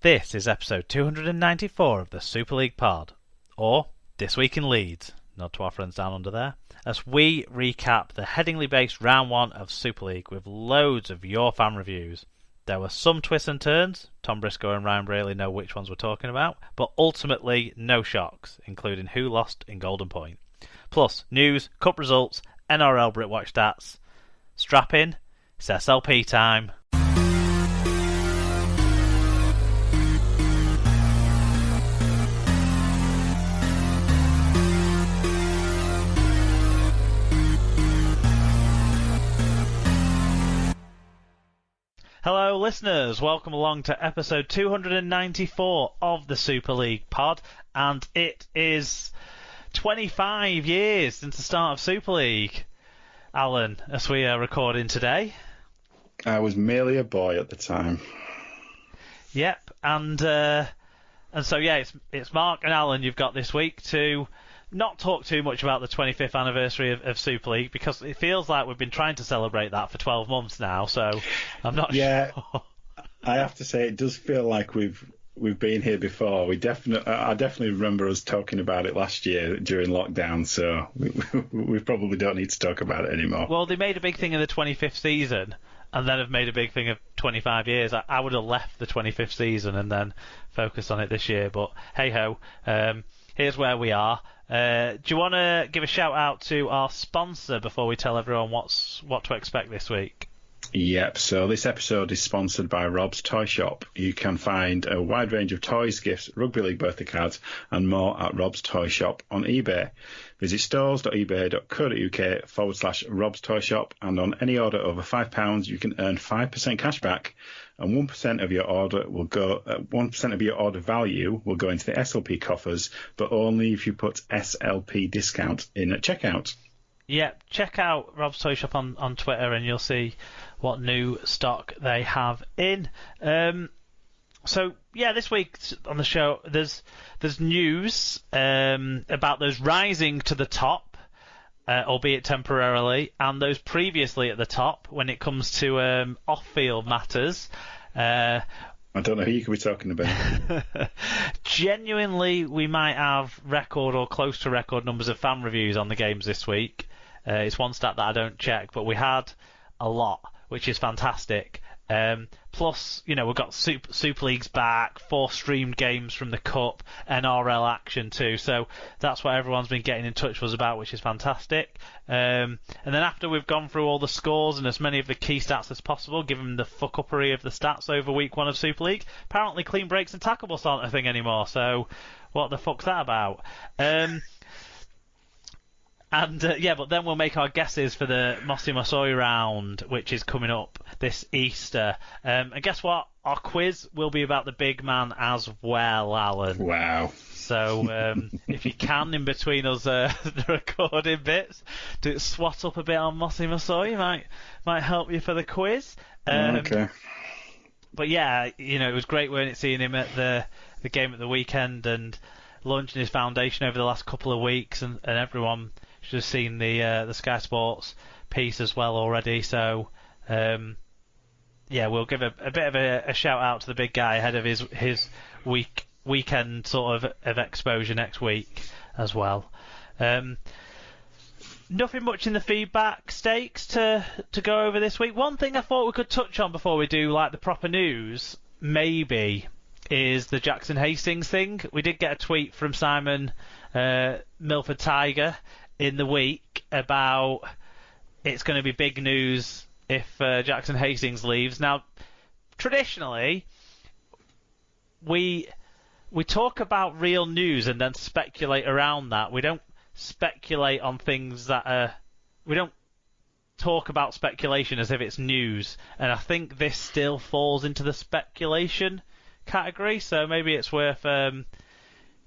This is episode 294 of the Super League Pod, or This Week in Leeds, nod to our friends down under there, as we recap the Headingley-based Round 1 of Super League with loads of your fan reviews. There were some twists and turns, Tom Briscoe and Ryan Braley know which ones we're talking about, but ultimately no shocks, including who lost in Golden Point. Plus, news, cup results, NRL Brit Watch stats. Strap in, it's SLP time. Hello listeners, welcome along to episode 294 of the Super League Pod, and it is 25 years since the start of Super League. Alan, as we are recording today. I was merely a boy at the time. Yep, and so yeah, it's Mark and Alan you've got this week to not talk too much about the 25th anniversary of Super League, because it feels like we've been trying to celebrate that for 12 months now, so I'm not sure. I have to say it does feel like we've been here before. I definitely remember us talking about it last year during lockdown, so we probably don't need to talk about it anymore. Well, they made a big thing of the 25th season, and then have made a big thing of 25 years. I would have left the 25th season and then focused on it this year, but hey-ho, here's where we are. Do you want to give a shout out to our sponsor before we tell everyone what to expect this week? Yep, so this episode is sponsored by Rob's Toy Shop. You can find a wide range of toys, gifts, rugby league birthday cards and more at Rob's Toy Shop on eBay. Visit stores.ebay.co.uk/Rob's Toy Shop, and on any order over £5 you can earn 5% cash back, and 1% of your order will go. 1% of your order value will go into the SLP coffers, but only if you put SLP discount in at checkout. Yeah, check out Rob's Toy Shop on Twitter and you'll see what new stock they have in. So yeah, this week on the show there's news about those rising to the top, albeit temporarily, and those previously at the top when it comes to off-field matters. I don't know who you could be talking about. Genuinely, we might have record or close to record numbers of fan reviews on the games this week. It's one stat that I don't check, but we had a lot, which is fantastic. Plus, you know, we've got Super Leagues back, 4 streamed games from the Cup, NRL action too. So that's what everyone's been getting in touch with us about, which is fantastic. And then after we've gone through all the scores and as many of the key stats as possible, given the fuck-uppery of the stats over week 1 of Super League, apparently clean breaks and tackleballs aren't a thing anymore. So what the fuck's that about? But then we'll make our guesses for the Mose Masoe Round, which is coming up this Easter. And guess what? Our quiz will be about the big man as well, Alan. Wow. So if you can, in between us the recording bits, to swat up a bit on Mose Masoe, might help you for the quiz. Okay. But yeah, you know, it was great, weren't it, seeing him at the game at the weekend and launching his foundation over the last couple of weeks, and everyone should have seen the Sky Sports piece as well already. So we'll give a bit of a shout out to the big guy ahead of his weekend sort of exposure next week as well. Nothing much in the feedback stakes to go over this week. One thing I thought we could touch on before we do like the proper news, maybe, is the Jackson Hastings thing. We did get a tweet from Simon Milford Tiger in the week about it's going to be big news if Jackson Hastings leaves. Now, traditionally, we talk about real news and then speculate around that. We don't speculate on things that we don't talk about speculation as if it's news, and I think this still falls into the speculation category, so maybe it's worth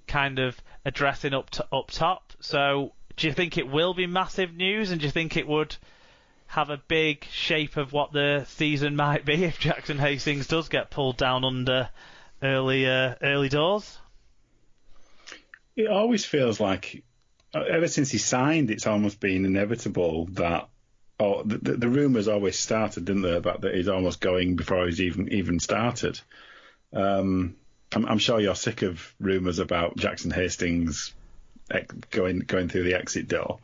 kind of addressing up top. So do you think it will be massive news, and do you think it would have a big shape of what the season might be if Jackson Hastings does get pulled down under early doors? It always feels like, ever since he signed, it's almost been inevitable that the rumours always started, didn't they, about that he's almost going before he's even started. I'm sure you're sick of rumours about Jackson Hastings going through the exit door,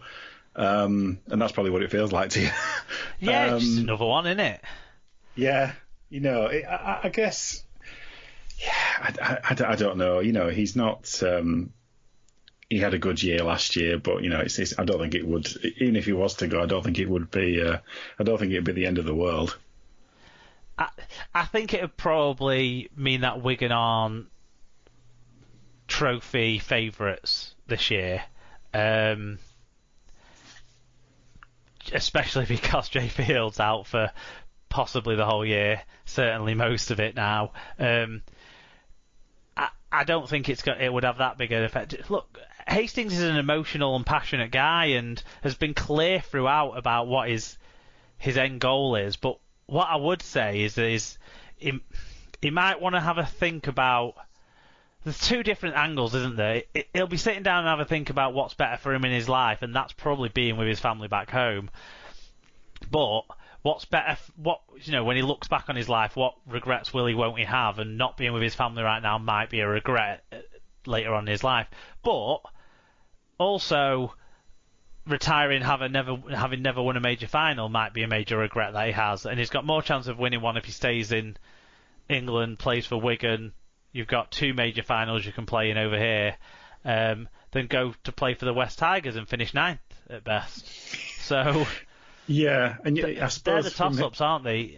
and that's probably what it feels like to you. Yeah, it's just another one, isn't it? Yeah, I guess. Yeah, I don't know. He's not. He had a good year last year, but I don't think it would. Even if he was to go, I don't think it would be. I don't think it'd be the end of the world. I think it would probably mean that Wigan aren't trophy favourites this year, especially because Jay Field's out for possibly the whole year, certainly most of it now. I don't think it would have that big an effect. Look, Hastings is an emotional and passionate guy and has been clear throughout about what his end goal is. But what I would say is he might want to have a think about. There's two different angles, isn't there? He'll be sitting down and have a think about what's better for him in his life, and that's probably being with his family back home. But what's better? When he looks back on his life, what regrets won't he have? And not being with his family right now might be a regret later on in his life. But also, retiring having never won a major final might be a major regret that he has, and he's got more chance of winning one if he stays in England, plays for Wigan. You've got two major finals you can play in over here, than go to play for the West Tigers and finish 9th at best. So. Yeah, and I suppose they're the toss-ups, aren't they?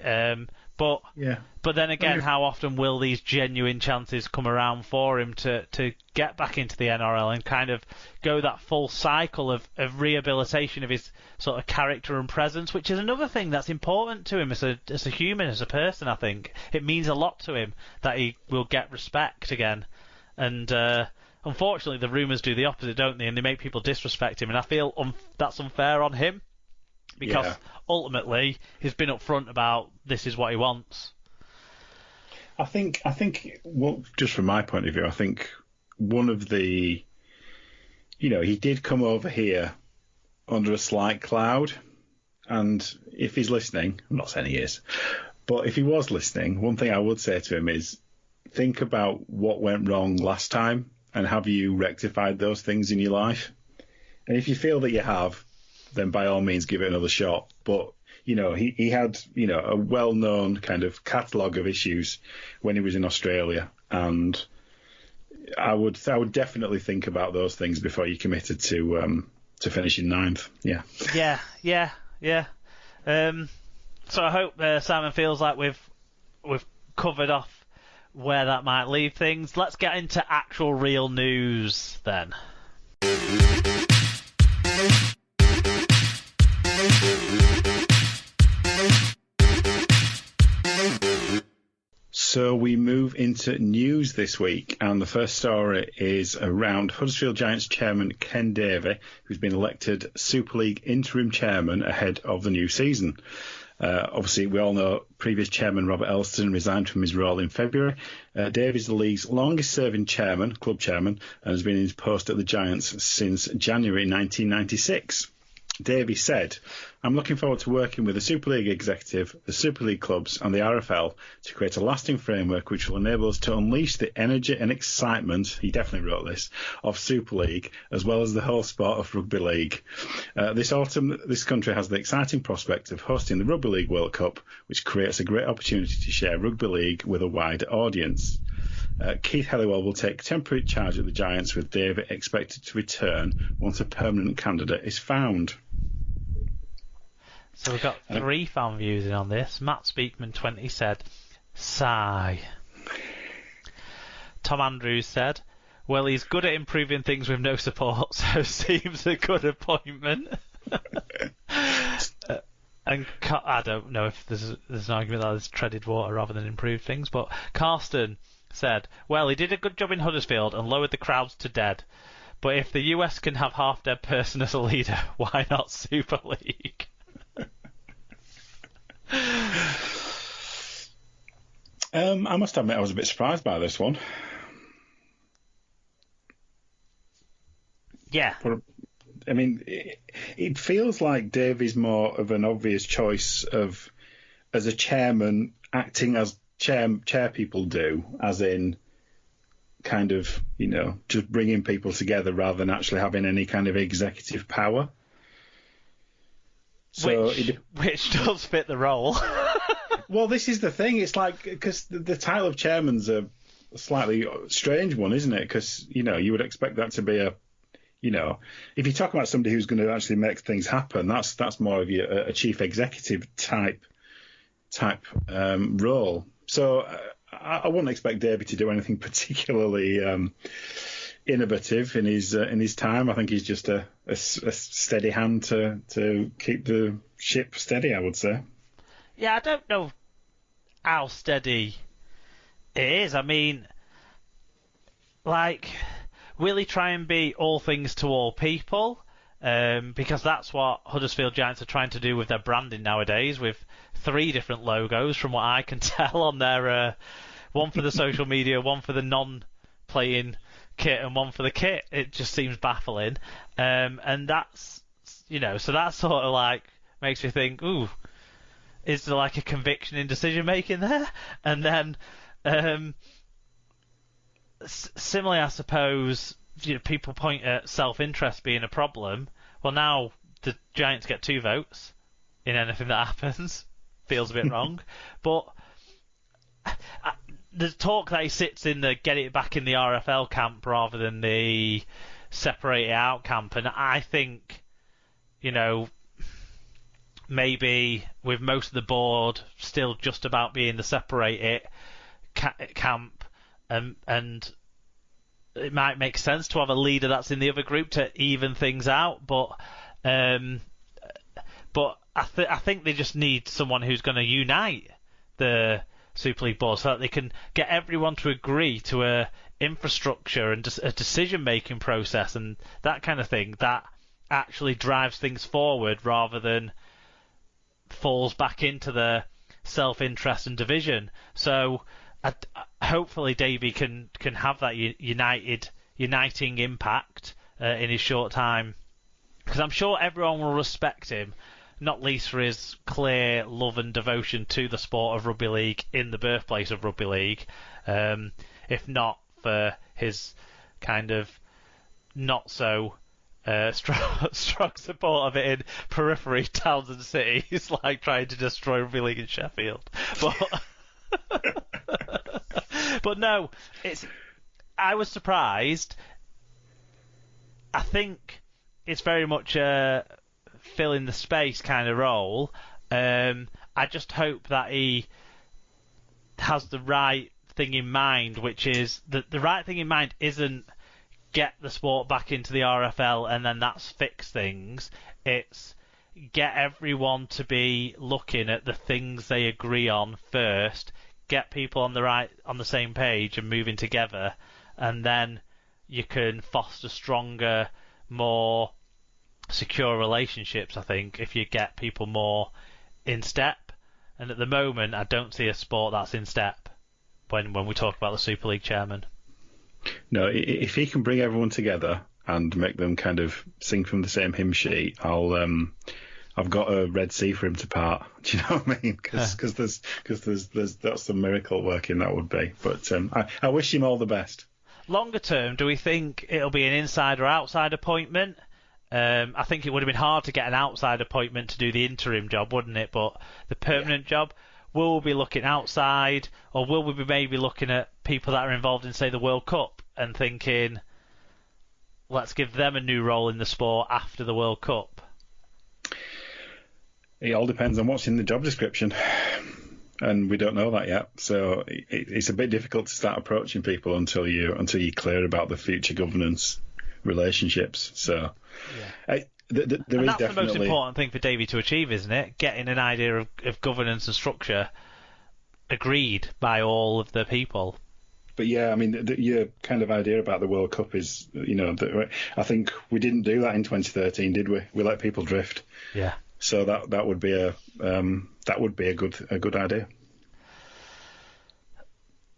But then again, how often will these genuine chances come around for him to get back into the NRL and kind of go that full cycle of rehabilitation of his sort of character and presence, which is another thing that's important to him as a human, as a person. I think it means a lot to him that he will get respect again, and unfortunately, the rumours do the opposite, don't they? And they make people disrespect him, and I feel that's unfair on him. Because ultimately, he's been upfront about this is what he wants. I think, well, just from my point of view, I think one of the, he did come over here under a slight cloud. And if he's listening, I'm not saying he is, but if he was listening, one thing I would say to him is think about what went wrong last time and have you rectified those things in your life? And if you feel that you have, then by all means give it another shot. But, he had, a well-known kind of catalogue of issues when he was in Australia. And I would definitely think about those things before you committed to finishing 9th. Yeah. Yeah. So I hope Simon feels like we've covered off where that might leave things. Let's get into actual real news then. So we move into news this week, and the first story is around Huddersfield Giants chairman Ken Davy, who's been elected Super League interim chairman ahead of the new season. Obviously, we all know previous chairman Robert Elston resigned from his role in February. Davy is the league's longest-serving club chairman, and has been in his post at the Giants since January 1996. Davy said, "I'm looking forward to working with the Super League executive, the Super League clubs and the RFL to create a lasting framework which will enable us to unleash the energy and excitement," he definitely wrote this, "of Super League, as well as the whole sport of Rugby League. This autumn, this country has the exciting prospect of hosting the Rugby League World Cup, which creates a great opportunity to share Rugby League with a wider audience. Keith Helliwell will take temporary charge of the Giants, with David expected to return once a permanent candidate is found." So we've got 3 fan views in on this. Matt Speakman 20 said, "Sigh." Tom Andrews said, "Well, he's good at improving things with no support, so seems a good appointment." And I don't know if there's an argument that it's treaded water rather than improved things, but Karsten said, "Well, he did a good job in Huddersfield and lowered the crowds to dead. But if the US can have half-dead person as a leader, why not Super League?" I must admit I was a bit surprised by this one. Yeah. But, I mean, it feels like Davy's more of an obvious choice as a chairman acting as chair people do, as in kind of, just bringing people together rather than actually having any kind of executive power. So which does fit the role. Well, this is the thing. It's like, because the title of chairman's a slightly strange one, isn't it? Because, you would expect that to be if you talk about somebody who's going to actually make things happen, that's more of a chief executive type role. So I wouldn't expect Davy to do anything particularly innovative in his time. I think he's just a steady hand to keep the ship steady, I would say. Yeah, I don't know how steady it is. I mean, will he try and be all things to all people? Because that's what Huddersfield Giants are trying to do with their branding nowadays, with 3 different logos, from what I can tell, on their one for the social media, one for the non-playing kit, and one for the kit. It just seems baffling, and that's so that sort of makes me think, ooh, is there a conviction in decision making there? And then similarly, I suppose, people point at self-interest being a problem. Well, now the Giants get 2 votes in anything that happens. Feels a bit wrong. But the talk that he sits in the get it back in the RFL camp rather than the separate it out camp, and I think, maybe with most of the board still just about being the separate it camp, and it might make sense to have a leader that's in the other group to even things out, but I think they just need someone who's going to unite the Super League board so that they can get everyone to agree to a infrastructure and a decision-making process and that kind of thing that actually drives things forward rather than falls back into the self-interest and division. So hopefully Davy can have that uniting impact in his short time, because I'm sure everyone will respect him, not least for his clear love and devotion to the sport of rugby league in the birthplace of rugby league, if not for his kind of not so strong support of it in periphery towns and cities, like trying to destroy rugby league in Sheffield. But no, I was surprised. I think it's very much a fill in the space kind of role. I just hope that he has the right thing in mind, which is the right thing in mind isn't get the sport back into the RFL and then that's fix things. It's get everyone to be looking at the things they agree on first, get people on the same page and moving together, and then you can foster stronger, more secure relationships, I think, if you get people more in step. And at the moment, I don't see a sport that's in step when we talk about the Super League chairman. No, if he can bring everyone together and make them kind of sing from the same hymn sheet, I've got a Red Sea for him to part. Do you know what I mean? Because that's a miracle working that would be. But I wish him all the best. Longer term, do we think it'll be an inside or outside appointment? I think it would have been hard to get an outside appointment to do the interim job, wouldn't it? But the permanent job, will we be looking outside, or will we be maybe looking at people that are involved in, say, the World Cup and thinking, let's give them a new role in the sport after the World Cup? It all depends on what's in the job description, and we don't know that yet. So it's a bit difficult to start approaching people until you're clear about the future governance relationships. So that's the most important thing for Davy to achieve, isn't it? Getting an idea of governance and structure agreed by all of the people. But yeah, I mean, your kind of idea about the World Cup is, I think we didn't do that in 2013, did we? We let people drift. Yeah. So that would be a good idea.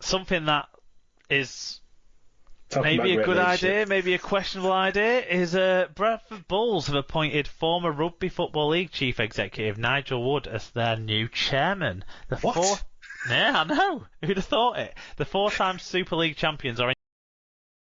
Something that is Talking maybe a good leadership. idea, maybe a questionable idea, is Bradford Bulls have appointed former Rugby Football League chief executive Nigel Woods as their new chairman. What? Yeah, I know. Who'd have thought it? The 4-time Super League champions are